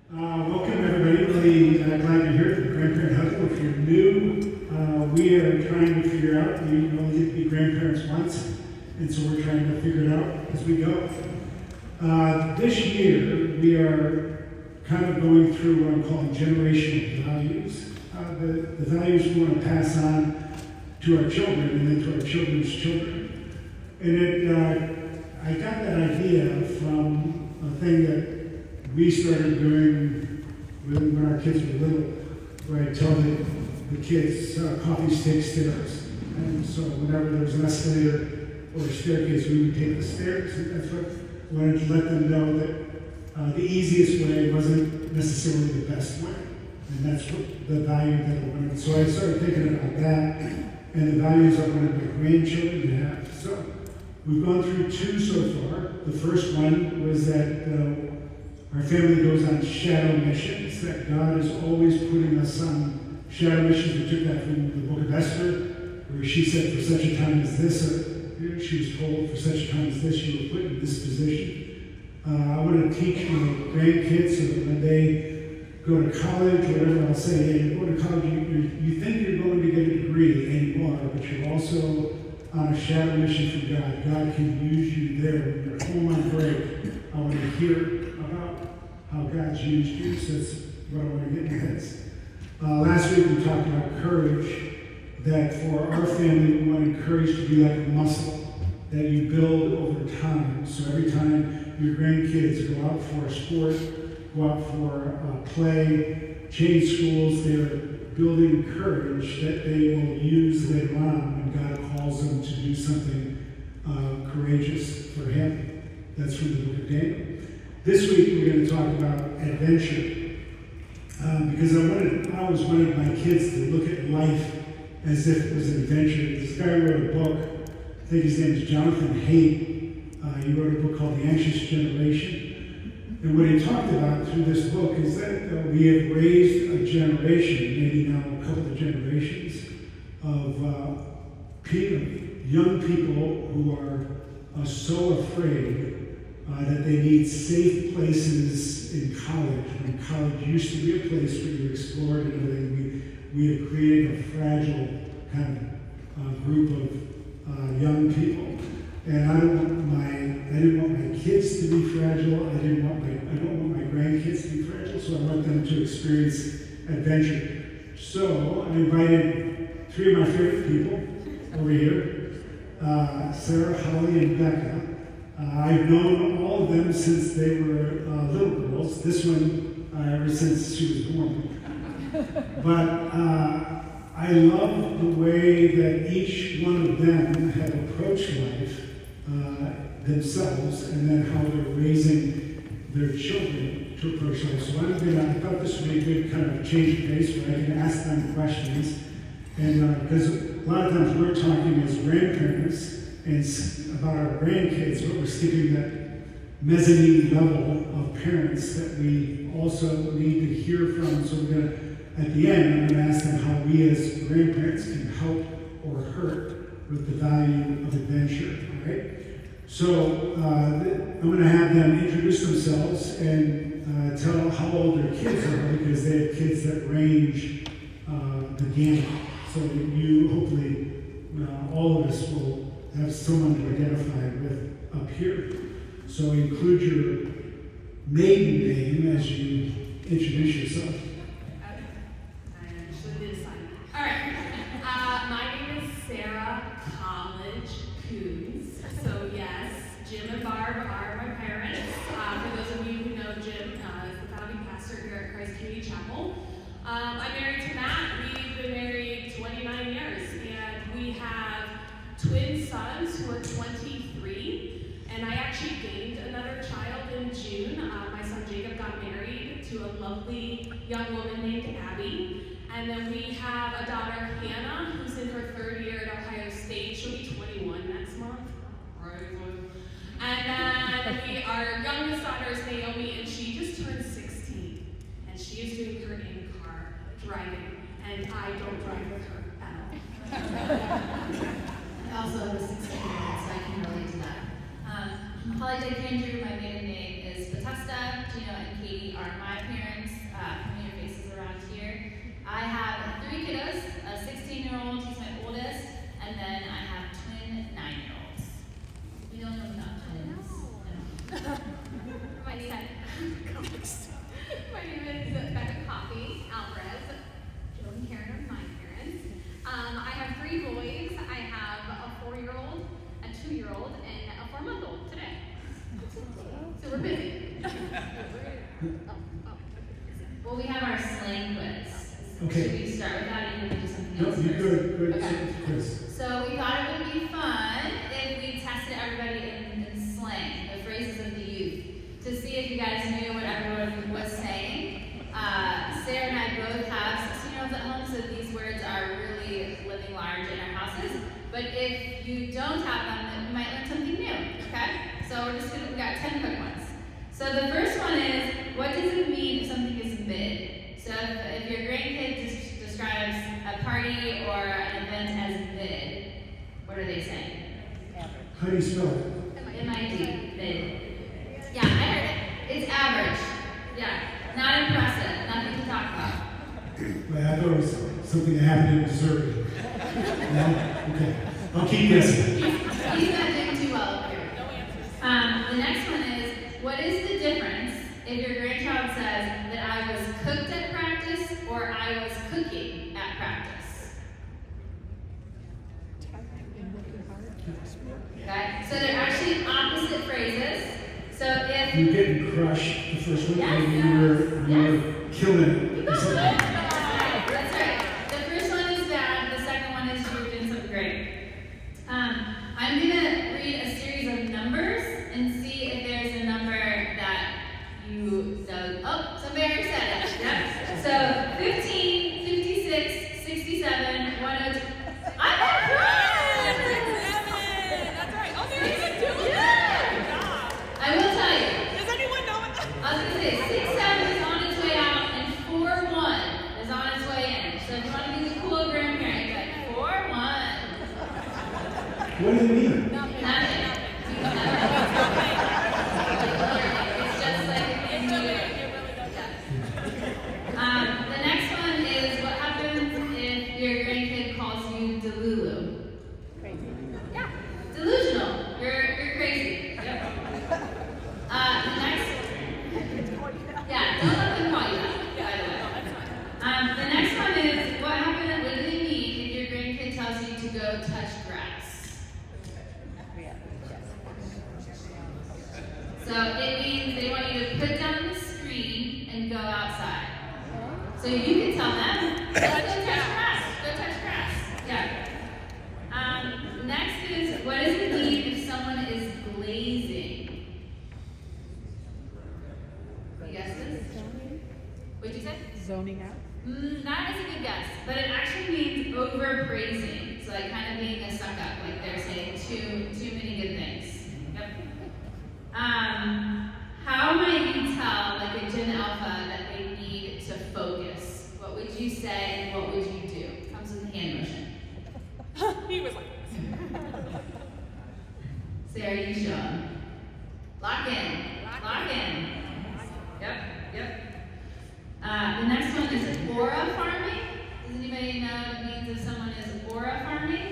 Welcome everybody. Really glad you're here at the Grandparent Huddle. If you're new, we are trying to figure out, we only get to be grandparents once, and so we're trying to figure it out as we go. This year, we are kind of going through what I'm calling generational values. The values we want to pass on to our children and then to our children's children. And I got that idea from a thing that we started doing when our kids were little, where I tell the kids coffee stick stairs. And so whenever there was an escalator or a staircase, we would take the stairs. And that's what I wanted to let them know that the easiest way wasn't necessarily the best way. And that's what the value that I wanted. So I started thinking about that and the values I wanted my grandchildren to have. So we've gone through two so far. The first one was that our family goes on shadow missions, that God is always putting us on shadow missions. We took that from the book of Esther, where she said, for such a time as this, she was told, for such a time as this, you were put in this position. I want to teach my grandkids so that when they go to college, or whatever, I'll say, hey, you're going to college, you think you're going to get a degree, and you are, but you're also on a shadow mission for God. God can use you there. When you're home on break, I want to hear about how God's used you, so that's what I want to get in heads. Last week we talked about courage, that for our family we want courage to be like a muscle that you build over time. So every time your grandkids go out for a sport, go out for play, change schools, they're building courage that they will use later on when God calls them to do something courageous for Him. That's from the book of Daniel. This week we're going to talk about adventure, because I always wanted my kids to look at life as if it was an adventure. This guy wrote a book, I think his name is Jonathan Haidt. He wrote a book called The Anxious Generation. And what he talked about through this book is that we have raised a generation, maybe now a couple of generations, of young people who are so afraid that they need safe places in college. When college used to be a place where you explored and everything, we have created a fragile kind of group of young people. And I didn't want my kids to be fragile. I don't want my grandkids to be fragile. So I want them to experience adventure. So I invited three of my favorite people over here, Sarah, Holly, and Becca. I've known all of them since they were little girls. This one, ever since she was born. But I love the way that each one of them have approached life themselves, and then how they're raising their children to approach life. So I thought this would be a good kind of change of pace where I can ask them questions. And because a lot of times we're talking as grandparents and about our grandkids, but we're skipping that mezzanine level of parents that we also need to hear from. So we're going to, at the end, I'm going to ask them how we as grandparents can help or hurt with the value of adventure. All right? So I'm going to have them introduce themselves and tell how old their kids are, because they have kids that range the gamut. So that you, hopefully, all of us will have someone to identify with up here. So include your maiden name as you introduce yourself. I actually did sign that. All right. My name is Sarah College Coons. So yes, Jim and Barb are my parents. For those of you who know Jim, is the founding pastor here at Christ Community Chapel. I'm married to Matt. We've been married 29 years, and we have twin sons who are 23, and I actually gained another child in June. My son Jacob got married to a lovely young woman named Abby, and then we have a daughter Hannah who's in her third year at Ohio State. She'll be 21 next month. Right. And then our youngest daughter is Naomi, and she just turned 16, and she is doing her in-car driving, and I don't drive with her at all. I also have a 16-year-old, so I can relate to that. Holly Day Andrew, my maiden name is Testa, Gino, and Katie are my parents. Familiar faces around here. I have 3 kiddos, a 16-year-old, he's my oldest, and then I have twin 9-year-olds. We don't know about twins. No. My name is Becca Coffey Alvarez. Joe and Karen are my parents. I have 3 boys. I have a 4-year-old, a 2-year-old, and a 4-month-old today. So we're busy. Well, we have our slang quiz. Okay. Should we start with that or do something No, else you first? good, Okay. Chris. So we thought it would be fun if we tested everybody in slang, the phrases of the youth, to see if you guys knew what everyone was saying. Sarah and I both have 16-year-olds at home, so these words are really living large in our houses. But if you don't have them, then you might learn something new, okay? So we got 10 quick ones. So the first one is, what does it mean if something is mid? So if your grandkid describes a party or an event as mid, what are they saying? How do you spell it? M-I-D, mid. Yeah, I heard it. It's average. Yeah, not impressive, nothing to talk about. Well, I thought it was something that happened in Missouri. No? Okay. I'll keep guessing. He's not doing too well up here. The next one is, what is the difference if your grandchild says that I was cooked at practice or I was cooking at practice? Okay, so they're actually opposite phrases. So if You're getting crushed the first one, Yes, and you were killing it. That's right. That's right. The first one is bad. The second one is you're doing something great. I'm gonna read a series of numbers and see if there's a number that you know. Oh, somebody already said it. Yep. So 15, 56, 67, 102. I'm not correct. That's right. Oh, there is a 2. Yeah. I will tell you. Does anyone know what that? I was gonna say 6-7 is on its way out and 4-1 is on its way in. So if you want to be the cool grandparent, you're like 4-1. What do you mean? Nothing. It's just like in the The next one is what happens if your grandkid calls you Delulu. Crazy. Yeah, delusional. You're crazy. Yep. The next. Yeah, don't let them call you that. By the way. The next one is what happens. What do they mean if your grandkid tells you to go touch grass? So it means they want you to put down the screen and go outside. So you can tell them, let's go touch grass. Go touch grass. Yeah. Next is, what does it mean if someone is glazing? You guess this? What'd you say? Zoning out. That is a good guess, but it actually means overpraising. So like kind of being a suck up, like they're saying too many good things. Yep. How might you tell like a Gen Alpha that they need to focus? What would you say and what would you do? Comes with a hand motion. He was like, Sarah, you show 'em. Lock in. Lock in. Yep. The next one is aura farming. Does anybody know what it means if someone is aura farming?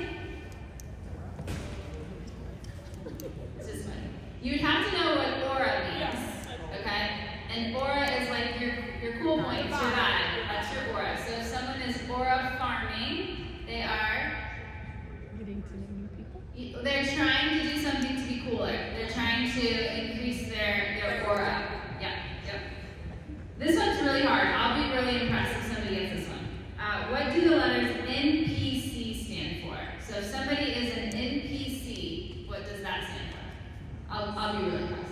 It's just funny. You would have to know what aura means. Okay? And aura is like your cool points, your vibe. That's your aura. So if someone is aura farming, they are getting to know new people. they're trying to do something to be cooler. They're trying to increase their aura. Yep. This one's really hard. I'll be really impressed if somebody gets this one. What do the letters NPC stand for? So if somebody is an NPC, what does that stand for? I'll be really impressed.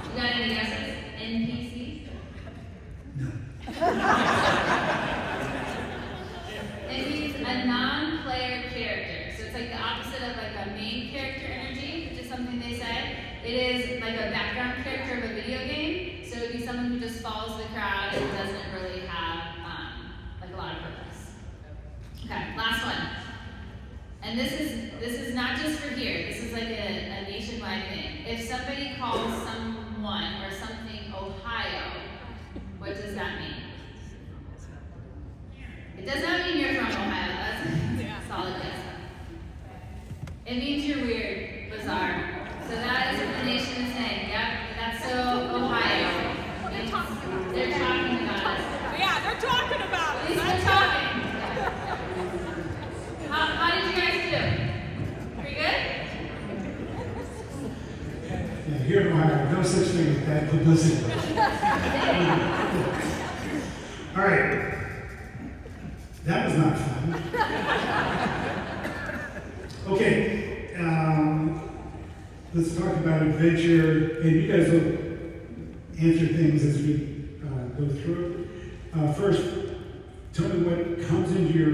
You got any guesses? NPC? No. It means a non-player character. So it's like the opposite of like a main character energy, which is something they say. It is like a background character of a video game. So it would be someone who just follows the crowd and doesn't really have like a lot of purpose. Okay, last one. And this is not just for here. This is like a nationwide thing. If somebody calls someone or something Ohio, what does that mean? It does not mean you're from Ohio. That's a solid yes. It means you're weird, bizarre. So that is what the nation is saying. Yep, that's so Ohio. They're talking about us. Yeah, they're talking about At it. least they're talking. How did you guys do? Pretty good? Yeah, here in Ohio, no such thing as bad publicity. All right. That was not fun. Okay, let's talk about adventure, and you guys will answer things as we go through. First, tell me what comes into your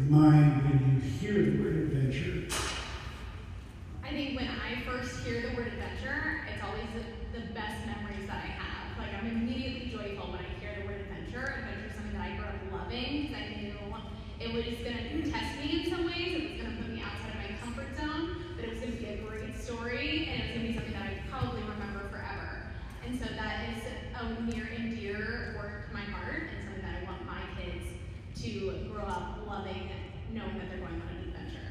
mind when you hear the word adventure. I think when I first hear the word adventure, it's always the best memories that I have. Like, I'm immediately joyful when I hear the word adventure. Adventure is something that I grew up loving because I knew it was going to test me in some ways. It was going to put me outside of my comfort zone, but it was going to be a great story, and it was going to be something that I probably remember forever. And so that is a near and dear word to my heart, and something that I want my kids to grow up loving, knowing that they're going on an adventure.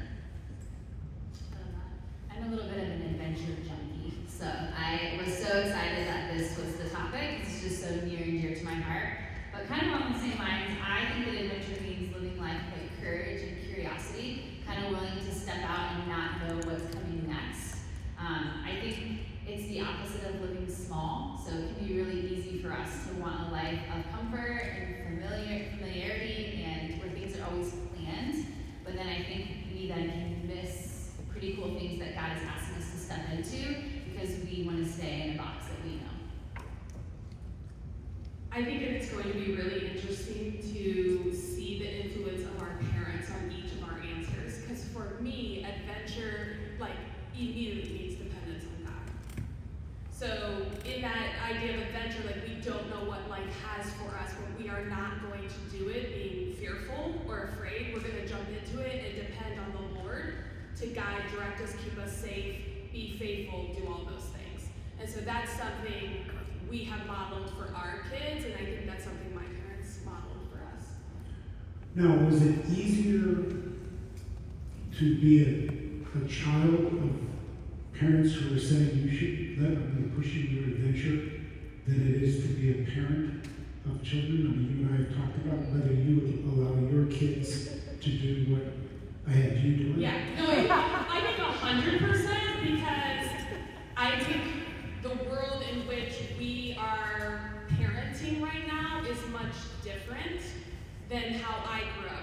I'm a little bit of an adventure junkie, so I was so excited that this was the topic. It's just so near and dear to my heart. But kind of along the same lines, I think that adventure means living life with courage and curiosity, kind of willing to step out and not know what's coming next. I think it's the opposite of living small, so it can be really easy for us to want a life of comfort and familiarity and where things are always planned. But then I think we then can miss pretty cool things that God is asking us to step into because we want to stay in a box that we know. I think it's going to be really interesting to see the influence of our parents on each of our answers. Because for me, adventure, immediately means dependence on God. So in that idea of adventure, we don't know what life has for us, but we are not going to do it being fearful or afraid. We're going to jump into it and depend on the Lord to guide, direct us, keep us safe, be faithful, do all those things. And so that's something we have modeled for our kids, and I think that's something my parents modeled for us. Now, was it easier to be a child of parents who were saying you should let them push you your adventure than it is to be a parent of children? I mean, you and I have talked about whether you would allow your kids to do what I had you doing. Yeah, no, I think 100% because I think the world in which we are parenting right now is much different than how I grew up.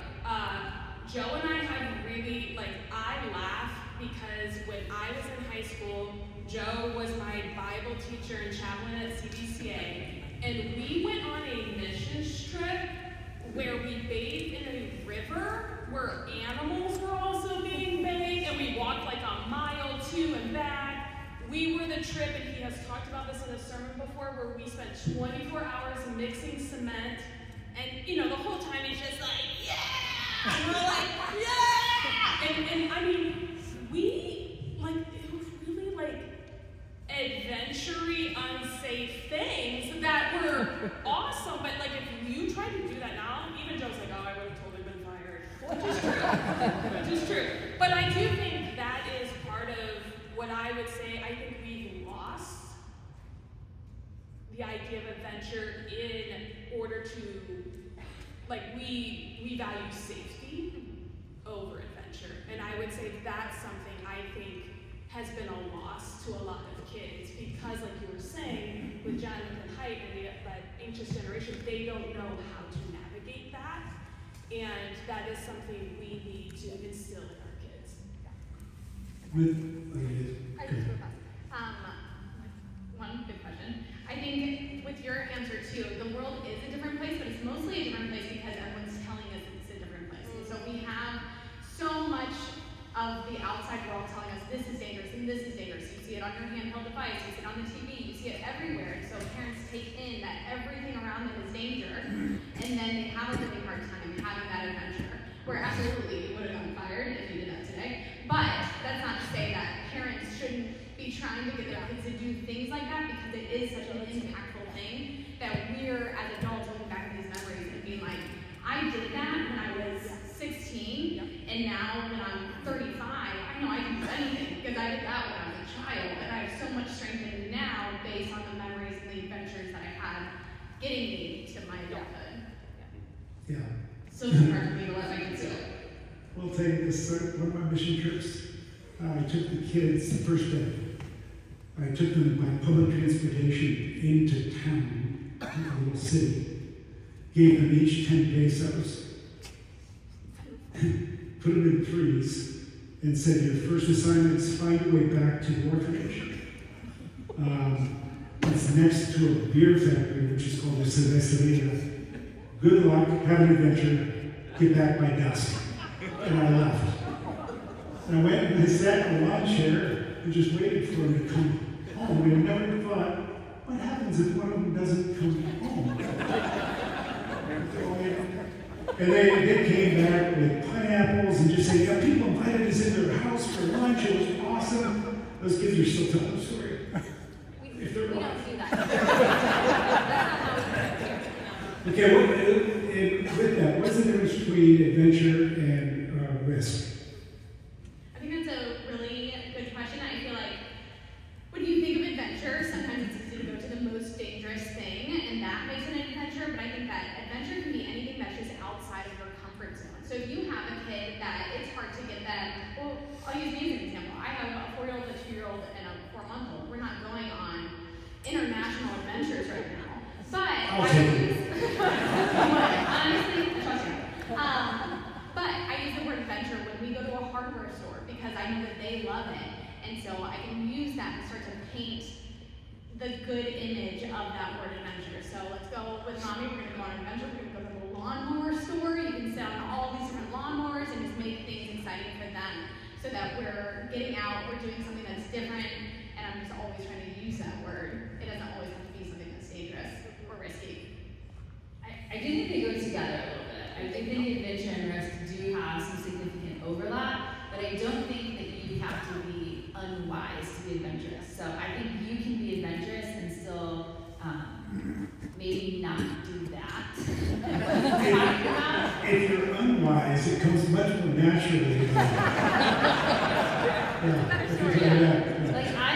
Joe and I have really, I laugh because when I was in high school, Joe was my Bible teacher and chaplain at CCC, and we went on a missions trip where we bathed in a river where animals were also being bathed, and we walked a mile to and back. We were the trip, and he has talked about this in a sermon before, where we spent 24 hours mixing cement, and the whole time he's just yeah! And we're yeah! And I mean, we, it was really adventure-y, unsafe things that were awesome, but if you tried to do that now, even Joe's oh, I would have totally been fired. Which is true. But I do think that is part of what I would say. I think we've lost the idea of adventure in order to, we value safety over adventure. And I would say that's something I think has been a loss to a lot of kids because, like you were saying, with Jonathan Haidt and that anxious generation, they don't know how to navigate that. And that is something we need to instill in our kids. I just real fast. One good question. I think with your answer too, the world is a different place, but it's mostly a different place because everyone's telling us it's a different place. And so we have so much of the outside world telling us this is dangerous and this is dangerous. You see it on your handheld device, you see it on the TV, you see it everywhere. And so parents take in that everything around them is danger, and then they have a really hard time having that adventure. Where absolutely you would have gotten fired if you did that today. trying to get their kids to do things like that because it is such an impactful thing that we're, as adults, looking back at these memories and being like, I did that when I was 16, and now when I'm 35, I know I can do anything because I did that when I was a child, and I have so much strength in me now based on the memories and the adventures that I had getting me to my adulthood. Yeah. So it's hard for me to let my kids go. Well, I'll tell you this, one of my mission trips, I took the kids the first day. I took them by public transportation into town, to a little city, gave them each 10 pesos, put them in threes, and said, your first assignment is find a way back to the orphanage. It's next to a beer factory, which is called the Cerveceria. Good luck, have an adventure, get back by dusk. And I left. And I went and I sat in a lawn chair and just waited for him to come home. And I never thought, what happens if one of them doesn't come home? And they came back with pineapples and just said, yeah, people invited us in their house for lunch. It was awesome. Those kids are still telling the story. If they're We alive. don't do that. That's not how we do it. Okay, with that, what's the difference between adventure and risk? I think that's a really good question. I feel like when you think of adventure, sometimes it's easy to go to the most dangerous thing, and that makes it an adventure, but I think that adventure can be anything that's just outside of your comfort zone. So if you have a kid that it's hard to get them, well, I'll use me as an example. I have a 4-year-old, a 2-year-old, and a 4-month-old. We're not going on international adventures right now. But I'll take it. honestly, trust me. But I use the word adventure when we go to a hardware store because I know that they love it, and so I can use that to start to paint the good image of that word adventure. So let's go with mommy. We're gonna go on an adventure. We're gonna go to the lawnmower store. You can sit on all these different lawnmowers and just make things exciting for them, so that we're getting out. We're doing something that's different, and I'm just always trying to use that word. It doesn't always have to be something that's dangerous or risky. I do think they go together a little bit. I do think adventure and risk do have some significant overlap, but I don't think that you have to be unwise to be adventurous. So I think you can be adventurous and still maybe not do that. If you're unwise, it comes much more naturally. Like I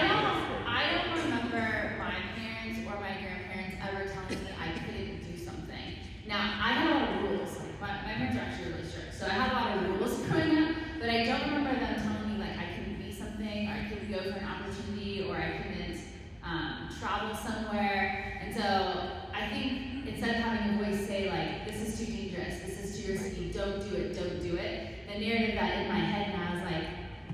don't remember my parents or my grandparents ever telling me I couldn't do something. Now I had a lot of rules. Like my parents are actually really strict, so I had a lot of rules growing up. But I don't remember them telling me like I couldn't be something, or I couldn't go for an opportunity, or I couldn't travel somewhere. And so I think instead of having a voice say like this is too dangerous, this is too risky, don't do it, the narrative that in my head now is like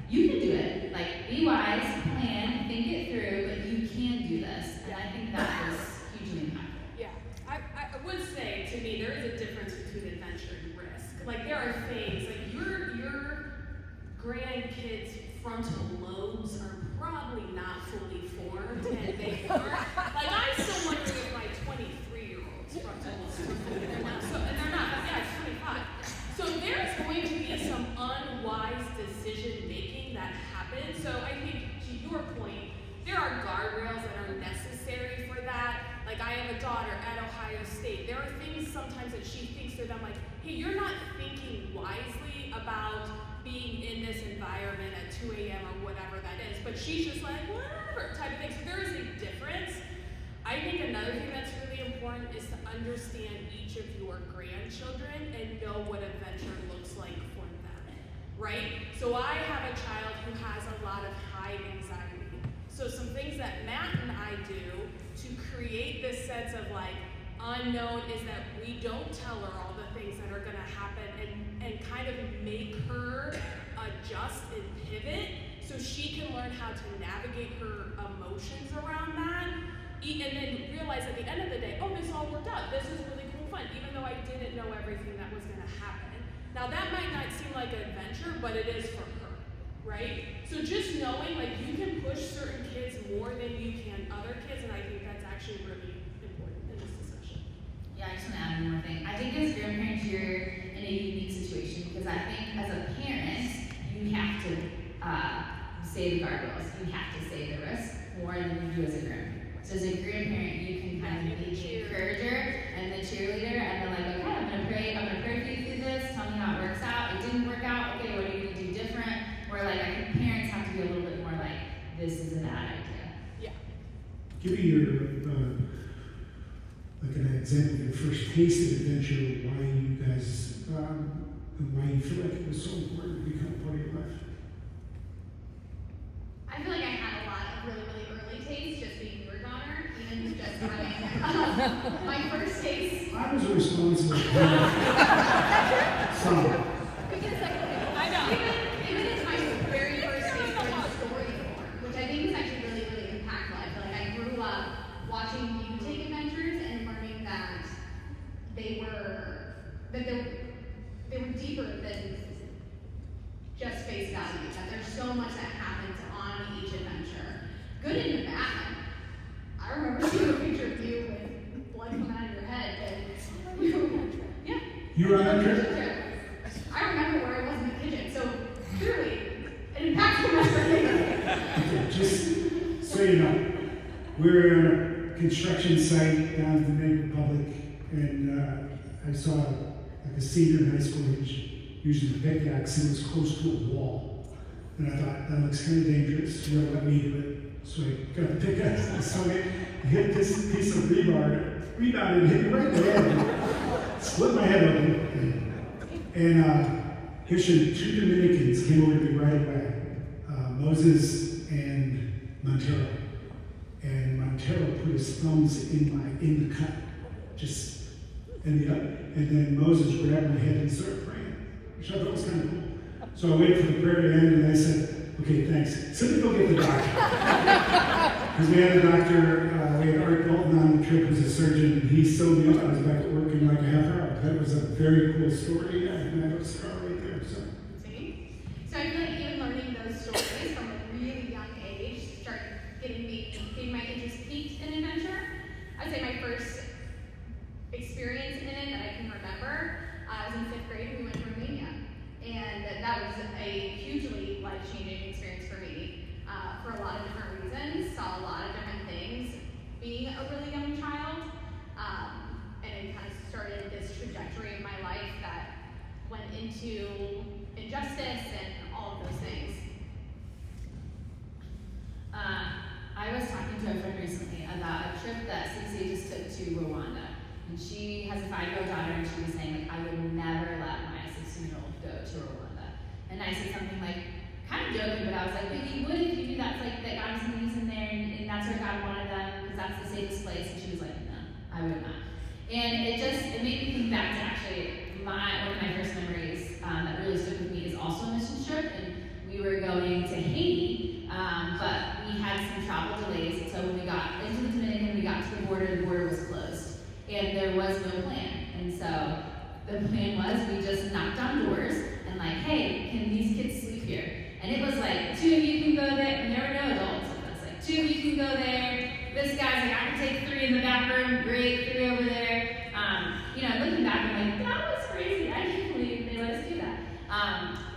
you can do it. Like be wise, plan, think it through, but you can do this. And I think that was hugely impactful. Yeah, I would say to me there is a difference between adventure and risk. Like there are things like your grandkids' frontal lobes are probably not fully formed, and they aren't. Like I'm still wondering if my 23-year-old's frontal lobes are fully formed. So and they're not. But yeah, it's 25. So there's going to be some unwise decision making that happens. So I think to your point, there are guardrails that are necessary for that. Like I have a daughter at Ohio State. There are things sometimes that she thinks to them like, hey, you're not thinking wisely about being in this environment at 2 a.m. or whatever that is. But she's just like, whatever type of thing. So there is a difference. I think another thing that's really important is to understand each of your grandchildren and know what adventure looks like for them, right? So I have a child who has a lot of high anxiety. So some things that Matt and I do to create this sense of like unknown is that we don't tell her all the things that are gonna happen and kind of make her adjust and pivot so she can learn how to navigate her emotions around that. And then realize at the end of the day, oh, this all worked out. This is really cool fun, even though I didn't know everything that was gonna happen. Now that might not seem like an adventure, but it is for her, right? So just knowing like you can push certain kids more than you can other kids, and I think that's actually really important in this discussion. Yeah, I just want to add one more thing. I think as grandparents, you're in a unique situation because I think as a parent, you have to say the guardrails. You have to say the risk more than you do as a groom. So as a grandparent, you can kind of be the encourager and the cheerleader, and then like, okay, I'm gonna pray for you through this. Tell me how it works out. It didn't work out. Okay, what are you gonna do different? Or like, I think parents have to be a little bit more like, this is a bad idea. Give me your, like an example of your first taste of adventure, why you guys, and why you feel like it was so important to become part of your life. I feel like I had a lot of really, really early tastes just being your daughter, even just having my first taste. I was responsible for some. I know. Even as my very first taste for the story form, which I think is actually really, really impactful. I feel like I grew up watching you take adventures and learning that they were deeper than just face value, that there's so much that happens on each adventure. Good and bad. I remember seeing a picture of you with blood coming out of your head, and You were on that trip? I remember where I was in the kitchen, so clearly, an impactful memory. Just so you know, we're in a construction site down in the Dominican Republic, and I saw like a senior in high school age using a pickaxe and it was close to a wall. And I thought, that looks kind of dangerous. You know, let me do it. So I got the pickaxe and I swung it, hit this piece of rebar, rebounded and hit me right in the head. Split my head open. And here two Dominicans came over to me right away, Moses and Montero. And Montero put his thumbs in the cut, just in the up. And then Moses grabbed my head and started praying, which I thought was kind of cool. So I waited for the prayer to end, and I said, okay, thanks. So we go get the doctor. Because we had a doctor, we had Art Bolton on the trip, who's a surgeon, and he sewed me up. I was back at work in like a half hour. That was a very cool story, and I have a scar right there. So. See? So I feel like even learning those stories from a really young age start getting my interest peaked in adventure. I'd say my first experience in it that I can remember, I was in 5th grade. We went to Romania, and that was a hugely life-changing experience for me for a lot of different reasons. Saw a lot of different things being a really young child, and it kind of started this trajectory of my life that went into injustice and all of those things. I was talking to a friend recently about a trip that CCC just took to Rwanda. And she has a 5-year-old daughter, and she was saying, like, I would never let my 16-year-old go to Rwanda. And I said something like, kind of joking, but I was like, but you would if you knew that's like that God was going to use them there, and that's where God wanted them, because that's the safest place. And she was like, no, I would not. And it made me think back to actually one of my first memories that really stuck with me is also a mission trip, and we were going to Haiti, but we had some travel delays, and so when we got into the Dominican, we got to the border was closed, and there was no plan. And so the plan was we just knocked on doors and like, hey, can these kids sleep here? And it was like, 2 of you can go there, and there were no adults with us. Like, 2 of you can go there. This guy's like, I can take 3 in the back room. Great, 3 over there. Looking back, I'm like, that was crazy. I can't believe they let us do that.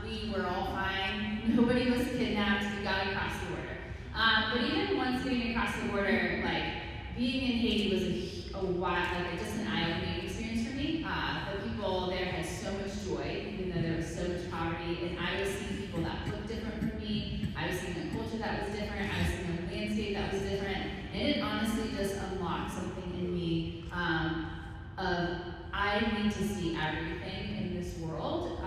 We were all fine. Nobody was kidnapped. We got across the border. But even once getting across the border, like being in Haiti was just an eye-opening experience for me. The people there had so much joy, even though there was so much poverty, and I was seeing people that looked different from me. I was seeing a culture that was different. I was seeing a landscape that was different, and it honestly just unlocked something in me of I need to see everything in this world,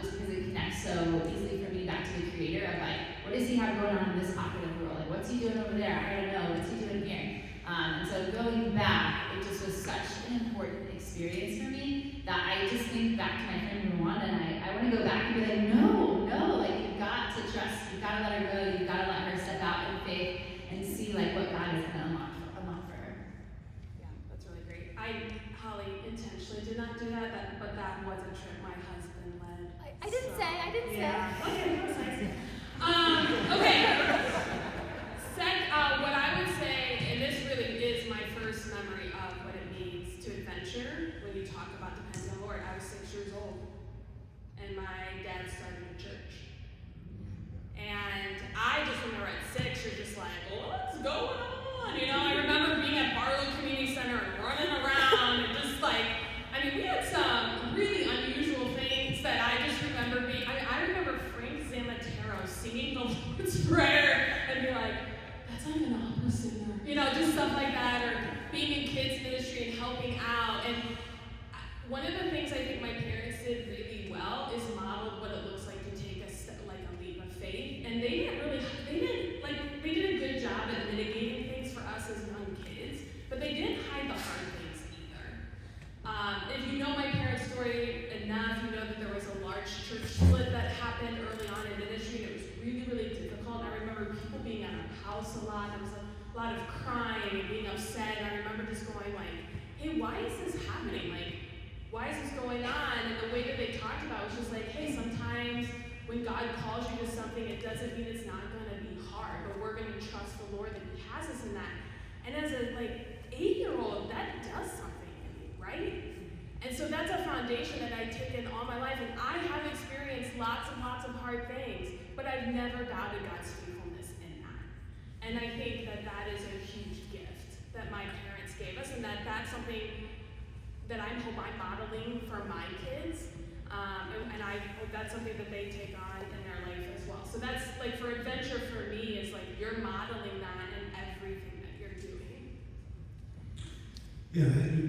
just because it connects so easily for me back to the Creator of like, what does He have going on in this pocket of the world? Like, what's He doing over there? I don't know. What's He doing here? And so going back, it just was such an important experience for me that I just think back to my friend in Rwanda, and I want to go back and be like, no, like you've got to trust, you've got to let her go, you've got to let her step out in faith and see like what God is going to unlock for her. Yeah, that's really great. Holly intentionally did not do that, but that was a trip my husband led. I didn't say. Yeah. Okay, that was nice. Okay. What I would say, and this really is my first memory of what it means to adventure, when you talk about depending on the Lord. I was 6 years old, and my dad started a church. And I singing the Lord's Prayer and be like, that's like an opera singer. You know, just stuff like that, or being in kids ministry and helping out. And one of the things I think my parents did really well is modeled what it looks like to take a step, like a leap of faith. And they did a good job at mitigating things for us as young kids, but they didn't hide the hard things either. If you know my parents' story enough, you know that there was a large church split that happened early on in ministry, and it was really, really difficult. I remember people being at our house a lot. There was a lot of crying and being upset. And I remember just going like, hey, why is this happening? Like, why is this going on? And the way that they talked about it was just like, hey, sometimes when God calls you to something, it doesn't mean it's not going to be hard, but we're going to trust the Lord that He has us in that. And as a 8-year-old, that does something in me, right? And so that's a foundation that I've taken all my life, and I have experienced lots and lots of hard things, but I've never doubted God's faithfulness in that. And I think that that is a huge gift that my parents gave us, and that's something that I hope I'm modeling for my kids, and I hope that's something that they take on in their life as well. So that's like for adventure for me is like you're modeling that in everything that you're doing. Yeah, you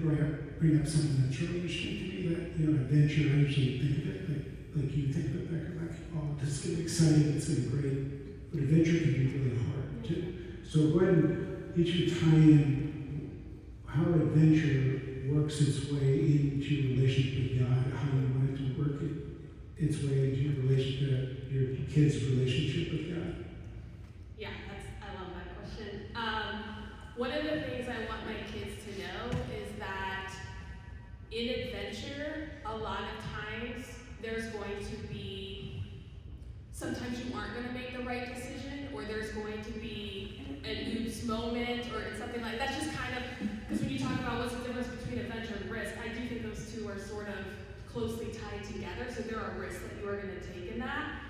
bring up something that's really interesting to me, that, adventure, I usually think of it like you think of it back, oh, this is going to be exciting, it's going to be great, but adventure can be really hard too. So go ahead and each of you tie in how adventure works its way into your relationship with God, how you want it to work its way into your kids' relationship with God. Yeah, I love that question. One of the things I want my kids to know is that in adventure, a lot of times there's going to be, sometimes you aren't going to make the right decision, or there's going to be an oops moment, or something like that. That's just kind of, because when you talk about what's the difference between adventure and risk, I do think those two are sort of closely tied together, so there are risks that you are going to take in that.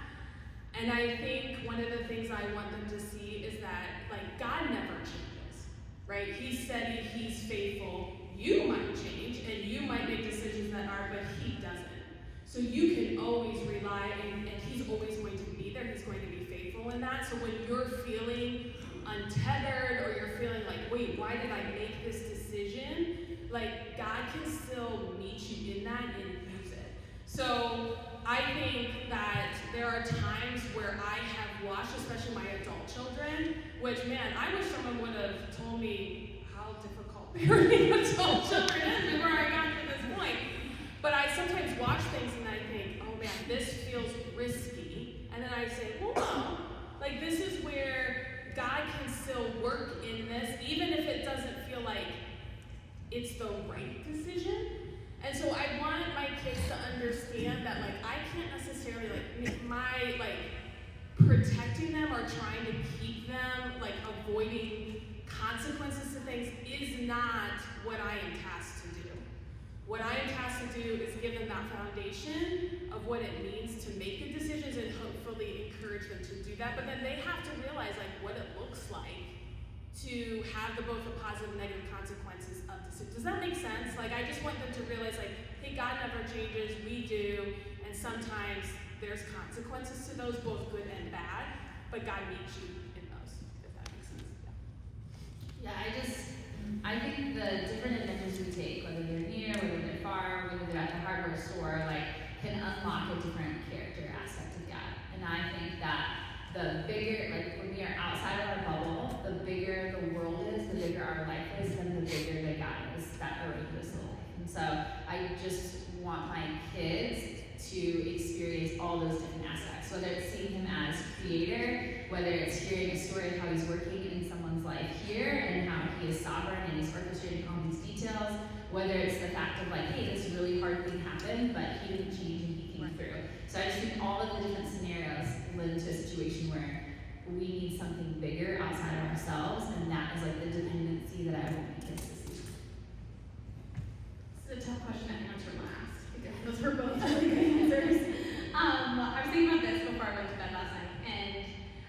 And I think one of the things I want them to see is that, God never changes, right? He said He's faithful. You might change, and you might make decisions that aren't, but He doesn't. So you can always rely, and He's always going to be there. He's going to be faithful in that. So when you're feeling untethered, or you're feeling like, wait, why did I make this decision? God can still meet you in that and use it. So I think that there are times where I have watched, especially my adult children, which, man, I wish someone would have told me how difficult parenting adult children is before I got to this point. But I sometimes watch things and I think, oh man, this feels risky. And then I say, well, no. This is where God can still work in this, even if it doesn't feel like it's the right decision. And so I want my kids to understand that, I can't necessarily, protecting them or trying to keep them, avoiding consequences to things is not what I am tasked to do. What I am tasked to do is give them that foundation of what it means to make good decisions and hopefully encourage them to do that. But then they have to realize what it looks like to have both the positive and negative consequences of decisions. Does that make sense? I just want them to realize hey, God never changes, we do, and sometimes there's consequences to those, both good and bad, but God meets you in those, if that makes sense. Yeah, I think the different adventures we take, whether they're near, whether they're far, whether they're at the hardware store, can unlock a different character aspect of God. And I think that the bigger, when we are outside of our bubble, the bigger the world is, the bigger our life is, and the bigger the God is that already lives the life. And so I just want my kids to experience all those different aspects, whether it's seeing Him as creator, whether it's hearing a story of how He's working in someone's life here and how He is sovereign and He's orchestrating all these details, whether it's the fact of hey, this really hard thing happened, but He didn't change and He came through. So I just think all of the different scenarios led into a situation where we need something bigger outside of ourselves, and that is the dependency that I want my kids to see. This is a tough question to answer last, because those were both really good answers. I was thinking about this before I went to bed last night, and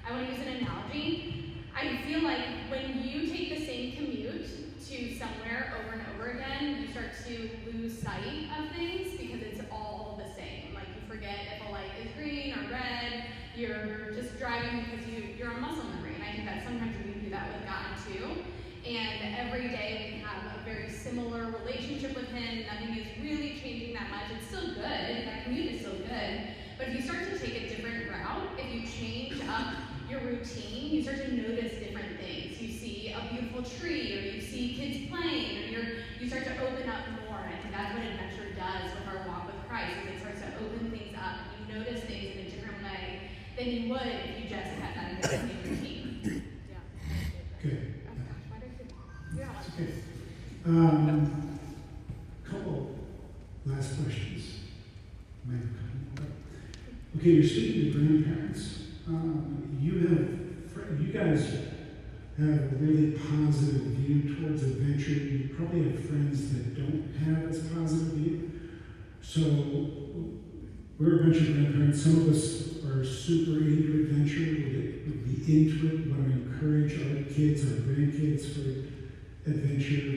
I want to use an analogy. I feel like when you take the same commute to somewhere over and over again, you start to lose sight of things because it's all the same. You forget if a light is green or red, you're just driving driving because you're a muscle memory, and I think that sometimes we do that with God too. And every day we have a very similar relationship with Him. Nothing is really changing that much. It's still good. That commute is still good. But if you start to take a different route, if you change up your routine, you start to notice different things. You see a beautiful tree, or you see kids playing, or you start to open up more. And I think that's what adventure does with our walk with Christ, is it starts to open things up. You notice things in a different way than you would if you just had that same routine. Good. Yeah. Okay. Couple last questions. Maybe a couple more. Okay, you're speaking to grandparents. You guys have a really positive view towards adventure. You probably have friends that don't have as positive view. So we're adventure grandparents. Some of us are super into adventure. Would be into it. Want to encourage our kids, our grandkids for adventure.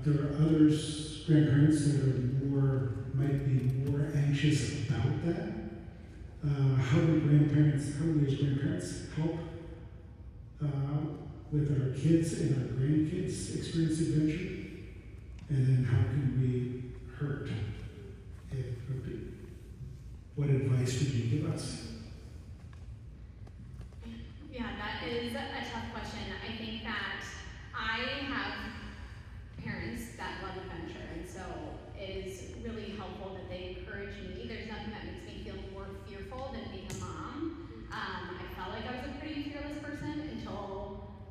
There are others, grandparents, that might be more anxious about that. How do we as grandparents help with our kids and our grandkids experience adventure? And then how can we hurt? What advice would you give us? Yeah, that is a tough question. I think that I have parents that love adventure, and so it is really helpful that they encourage me. There's nothing that makes me feel more fearful than being a mom. I felt like I was a pretty fearless person until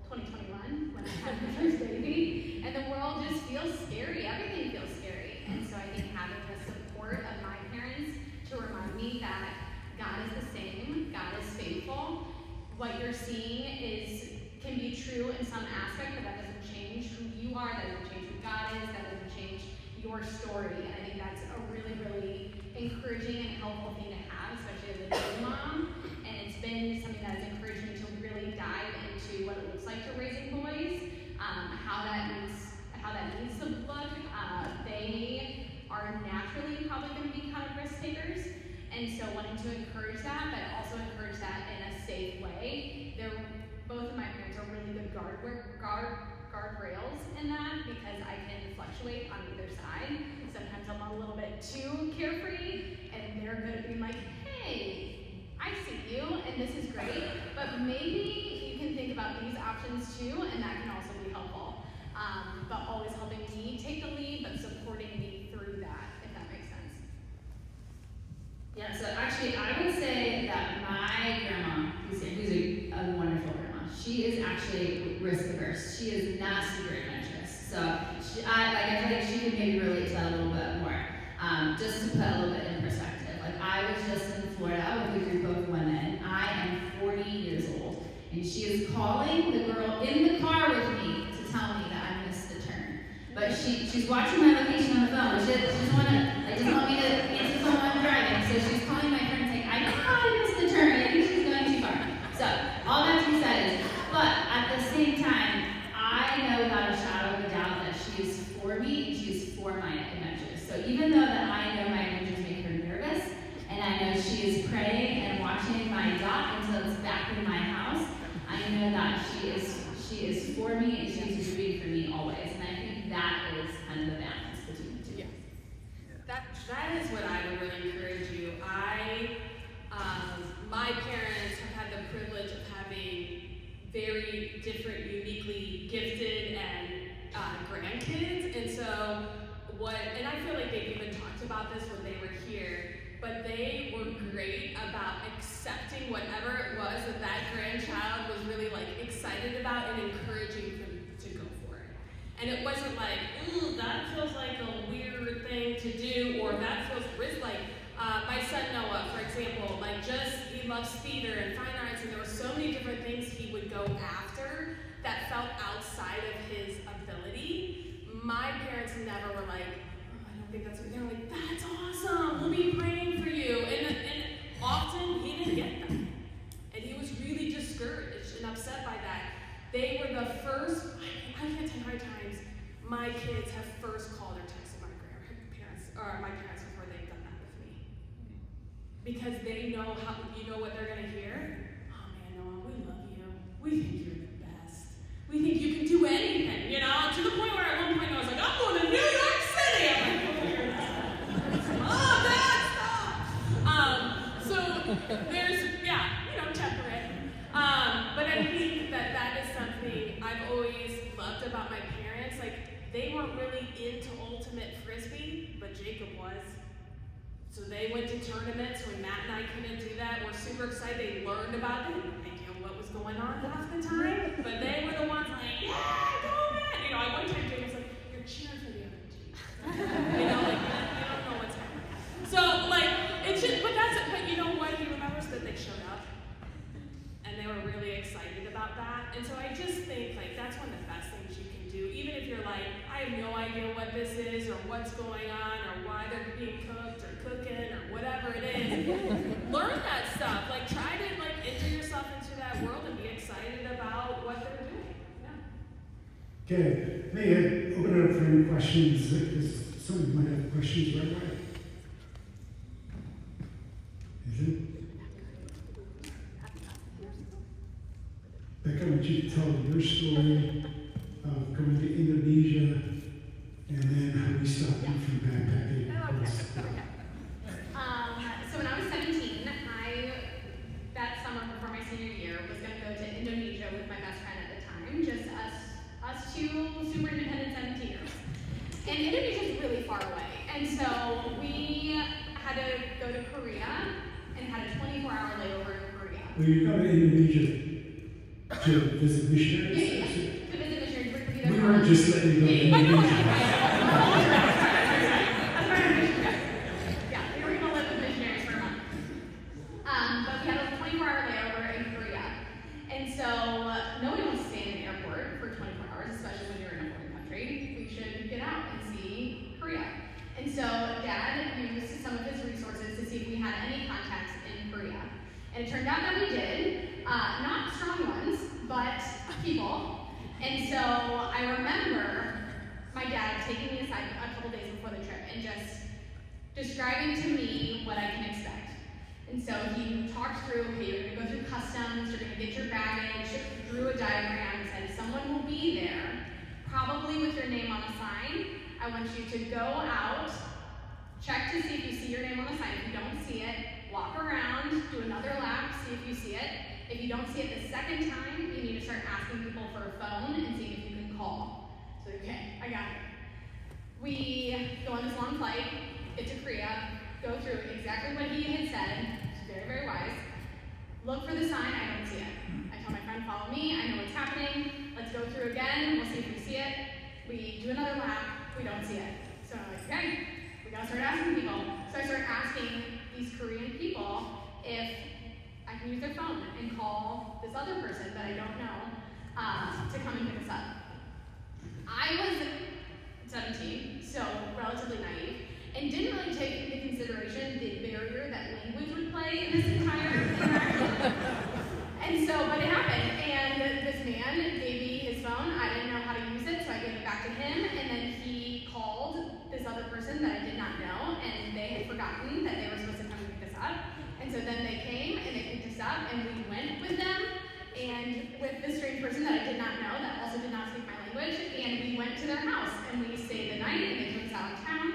2021 when I had my first baby, and the world just feels scary. Everything feels scary, and so I think having the support of my parents to remind me that God is the same, God is faithful. What you're seeing can be true in some aspect, but that doesn't change who you are, that doesn't change who God is, that doesn't change your story. And I think that's a really, really encouraging and helpful thing to have, especially as a new mom. And it's been something that has encouraged me to really dive into what it looks like to raising boys, how that needs to look. They are naturally probably going to be kind of risk takers. And so wanting to encourage that, but also encourage that in a safe way. Both of my parents are really good guardrails in that, because I can fluctuate on either side. Sometimes I'm a little bit too carefree, and they're good at being like, hey, I see you, and this is great, but maybe you can think about these options too, and that can also be helpful. But always helping me take the lead, but supporting me through that, if that makes sense. Yeah, so actually I would say that my grandma, who's a wonderful grandma, she is actually risk averse. She is not super adventurous. So I feel like she could maybe relate to that a little bit more. Just to put a little bit in perspective. Like I was just in Florida with a group of women. I am 40 years old, and she is calling the girl in the car with me to tell me that I missed the turn. But she's watching my location on the phone. She doesn't want me to answer the phone while I'm driving. So she's calling my friend saying, I probably missed the turn. I think she's going too far. So all that to be said is, but at the same time, I know without a shadow of a doubt that she is for me and she is for my adventures. So even though that I know my adventures make her nervous, and I know she is praying and watching my dot until it's back in my house, I know that she is for me and she's rooting for me always. And I think that is kind of the balance between the two. Yeah. That is what I would really encourage you. My parents have had the privilege of having very different, uniquely gifted and grandkids, and so and I feel like they've even talked about this when they were here, but they were great about accepting whatever it was that grandchild was really excited about and encouraging them to go for it. And it wasn't like, ooh, that feels like a weird thing to do, or that feels risky. My son Noah, for example, he loves theater and fine arts, and there were so many different things he would go after that felt outside of his ability. My parents never were like, oh, I don't think that's what they're like, that's awesome, we'll be praying for you. And often he didn't get that. And he was really discouraged and upset by that. They were the first, I can't tell you how many times my kids have first called or texted my parents before they've done that with me. Because they know what they're gonna hear, I've always loved about my parents, like, they weren't really into ultimate frisbee, but Jacob was. So they went to tournaments when Matt and I couldn't do that. We're super excited. They learned about it. They didn't know what was going on half the time, but they were the ones like, yeah, go Matt. You know, one time Jacob was like, you're cheering for the other team. You know, like, you don't know what's happening. So, like, it's just, but you know what? He remembers that they showed up. And they were really excited about that. And so I just think, like, that's one of the best things you can do. Even if you're like, I have no idea what this is or what's going on or why they're being cooked or cooking or whatever it is. Learn that stuff. Like, try to, like, enter yourself into that world and be excited about what they're doing. Yeah. Okay, may I open it up for any questions? Because some of you might have questions right away. Is it? Becca, I want you to tell your story of going to Indonesia and then how we stopped you from backpacking. So when I was 17, that summer before my senior year, was going to go to Indonesia with my best friend at the time, just us two super independent 17-year-olds. And Indonesia is really far away. And so we had to go to Korea and had a 24-hour layover in Korea. Well, you go to Indonesia to visit missionaries? Yeah. To visit missionaries. We weren't just letting you go to I know. Indonesia. Yeah, we were going to live with missionaries for a month. But we had a 24-hour layover in Korea. And so nobody wants to stay in an airport for 24 hours, especially when you're in a foreign country. We should get out and see Korea. And so Dad used some of his resources to see if we had any contacts in Korea. And it turned out that we did. Not strong ones, but people. And so I remember my dad taking me aside a couple days before the trip and just describing to me what I can expect. And so he talked through, okay, you're going to go through customs, you're going to get your baggage, drew a diagram, said someone will be there, probably with your name on a sign. I want you to go out, check to see if you see your name on the sign. If you don't see it, walk around, do another lap, see if you see it. If you don't see it the second time, you need to start asking people for a phone and seeing if you can call. So, okay, I got it. We go on this long flight, get to Korea, go through exactly what he had said, which is very, very wise. Look for the sign, I don't see it. I tell my friend, follow me, I know what's happening. Let's go through again, we'll see if we see it. We do another lap, we don't see it. So I'm like, okay, we gotta start asking people. So I start asking these Korean people if I can use their phone and call this other person that I don't know to come and pick us up. I was 17, so relatively naive, and didn't really take into consideration the barrier that language would play in this entire interaction. And so, but it happened, and this man gave me his phone. I didn't know how to use it, so I gave it back to him, and then he called this other person that I did not know, and they had forgotten that they were supposed to come and pick us up. And so then they came and they picked us up and we went with them and with this strange person that I did not know that also did not speak my language, and we went to their house and we stayed the night and they took us out of town,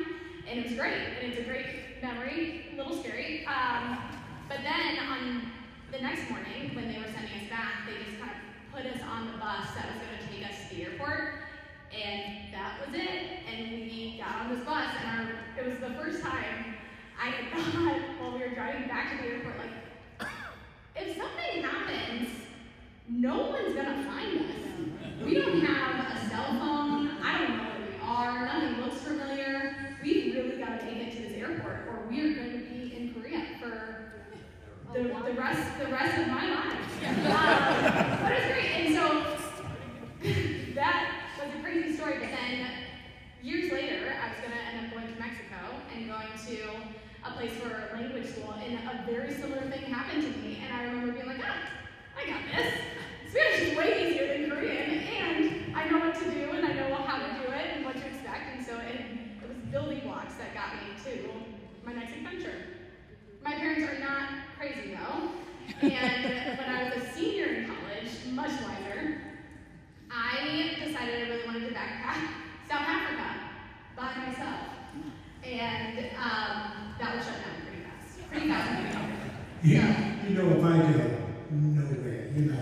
and it was great, and it's a great memory, a little scary. But then on the next morning when they were sending us back, they just kind of put us on the bus that was going to take us to the airport, and that was it. And we got on this bus and it was the first time I had thought while we were driving back to the airport, like, if something happens, no one's gonna find us. We don't have a cell phone. I don't know where we are. Nothing looks familiar. We've really got to make it to this airport, or we are going to be in Korea for the rest of my life. But it was great, and so that was a crazy story. But then years later, I was going to end up going to Mexico and going to a place for language school, and a very similar thing happened to me. And I remember being like, I got this. Spanish is way easier than Korean, and I know what to do, and I know how to do it, and what to expect. And so it was building blocks that got me to my next adventure. My parents are not crazy though, and when I was a senior in college, much wiser, I decided I really wanted to backpack South Africa by myself, and that was shut down pretty fast. Pretty fast. Yeah, you know, if I go, no way, you know.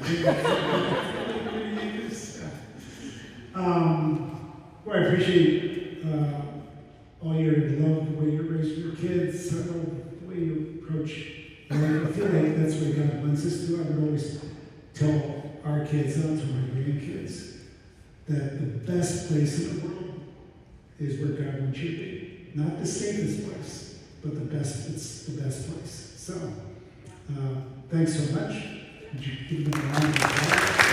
appreciate all your love, the way you raise your kids, the way you approach life. I feel like that's what God wants us to. I would always tell our kids, and to my grandkids, that the best place in the world is where God wants you to be. Not the safest place, but the best. It's the best place. So, thanks so much. Would you give them a round of applause?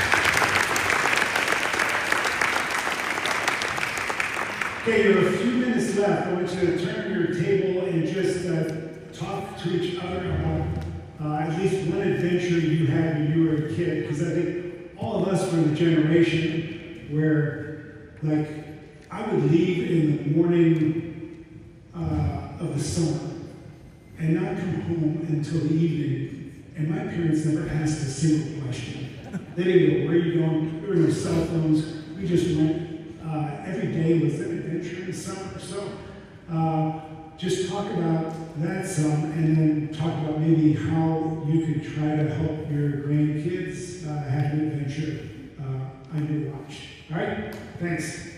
Okay, you have a few minutes left. I want you to turn your table and just talk to each other about at least one adventure you had when you were a kid. Because I think all of us were in the generation where, like, I would leave in the morning of the summer and not come home until the evening. And my parents never asked a single question. They didn't know where you're going. There were no cell phones. We just went. Every day was an adventure in the summer. So just talk about that some, and then talk about maybe how you could try to help your grandkids have an adventure on your watch. All right? Thanks.